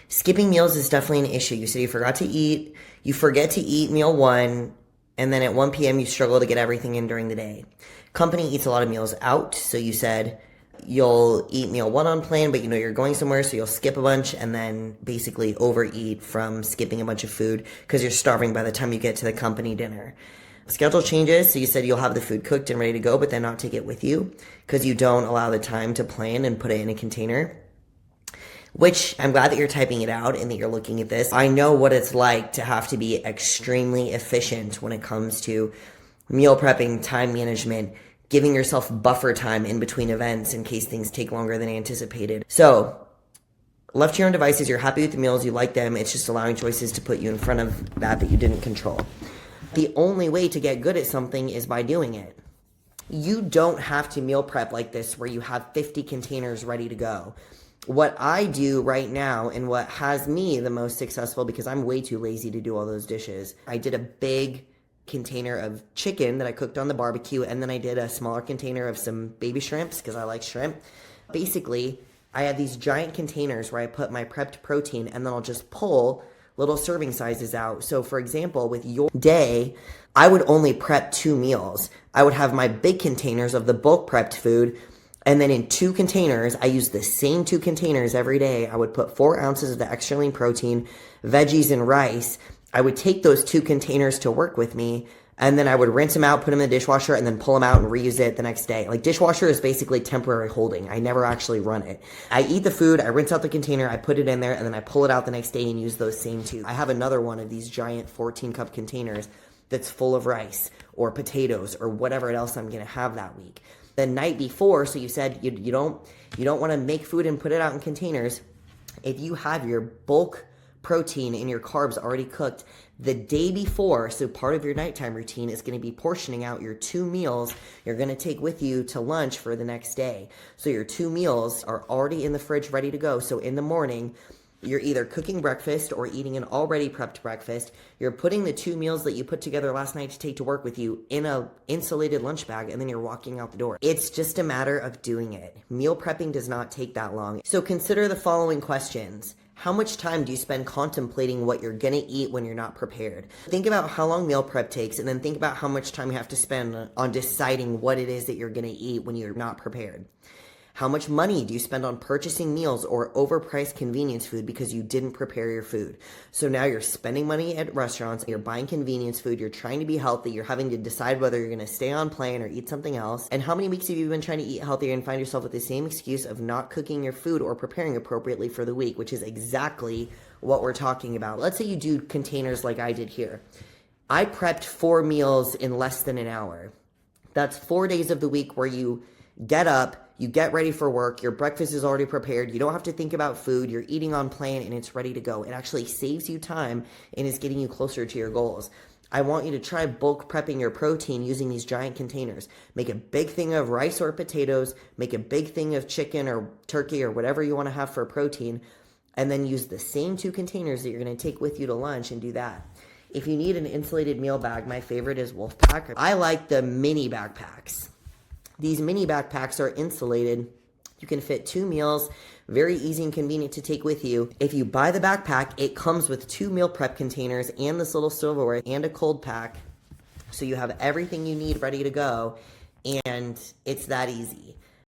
Skipping meals is definitely an issue. You said you forgot to eat, you forget to eat meal one, and then at 1 p.m. you struggle to get everything in during the day. Company eats a lot of meals out, so you said you'll eat meal one on plane, but you know you're going somewhere, so you'll skip a bunch and then basically overeat from skipping a bunch of food because you're starving by the time you get to the company dinner. Schedule changes, so you said you'll have the food cooked and ready to go, but then not take it with you because you don't allow the time to plan and put it in a container. Which I'm glad that you're typing it out and that you're looking at this. I know what it's like to have to be extremely efficient when it comes to meal prepping, time management, giving yourself buffer time in between events in case things take longer than anticipated. So, left to your own devices, you're happy with the meals, you like them, it's just allowing choices to put you in front of that you didn't control. The only way to get good at something is by doing it. You don't have to meal prep like this where you have 50 containers ready to go. What I do right now and what has me the most successful, because I'm way too lazy to do all those dishes, I did a big container of chicken that I cooked on the barbecue, and then I did a smaller container of some baby shrimps because I like shrimp. Basically, I have these giant containers where I put my prepped protein, and then I'll just pull little serving sizes out. So for example, with your day, I would only prep 2 meals. I would have my big containers of the bulk prepped food, and then in 2 containers, I use the same 2 containers every day. I would put 4 ounces of the extra lean protein, veggies, and rice. I would take those 2 containers to work with me, and then I would rinse them out, put them in the dishwasher, and then pull them out and reuse it the next day. Like, dishwasher is basically temporary holding. I never actually run it. I eat the food, I rinse out the container, I put it in there, and then I pull it out the next day and use those same 2. I have another one of these giant 14-cup containers that's full of rice or potatoes or whatever else I'm going to have that week. The night before, so you said you don't want to make food and put it out in containers. If you have your bulk protein and your carbs already cooked the day before, so part of your nighttime routine is going to be portioning out your 2 meals you're going to take with you to lunch for the next day. So your 2 meals are already in the fridge ready to go. So in the morning, you're either cooking breakfast or eating an already prepped breakfast. You're putting the 2 meals that you put together last night to take to work with you in a insulated lunch bag, and then you're walking out the door. It's just a matter of doing it. Meal prepping does not take that long. So consider the following questions. How much time do you spend contemplating what you're gonna eat when you're not prepared? Think about how long meal prep takes, and then think about how much time you have to spend on deciding what it is that you're gonna eat when you're not prepared. How much money do you spend on purchasing meals or overpriced convenience food because you didn't prepare your food? So now you're spending money at restaurants, you're buying convenience food, you're trying to be healthy, you're having to decide whether you're going to stay on plane or eat something else. And how many weeks have you been trying to eat healthier and find yourself with the same excuse of not cooking your food or preparing appropriately for the week, which is exactly what we're talking about. Let's say you do containers like I did here. I prepped 4 meals in less than an hour. That's 4 days of the week where you get up, you get ready for work, your breakfast is already prepared, you don't have to think about food, you're eating on plane, and it's ready to go. It actually saves you time and is getting you closer to your goals. I want you to try bulk prepping your protein using these giant containers. Make a big thing of rice or potatoes, make a big thing of chicken or turkey or whatever you want to have for protein, and then use the same 2 containers that you're going to take with you to lunch and do that. If you need an insulated meal bag, my favorite is Wolfpack. I like the mini backpacks. These mini backpacks are insulated. You can fit 2 meals, very easy and convenient to take with you. If you buy the backpack, it comes with 2 meal prep containers and this little silverware and a cold pack. So you have everything you need ready to go, and it's that easy.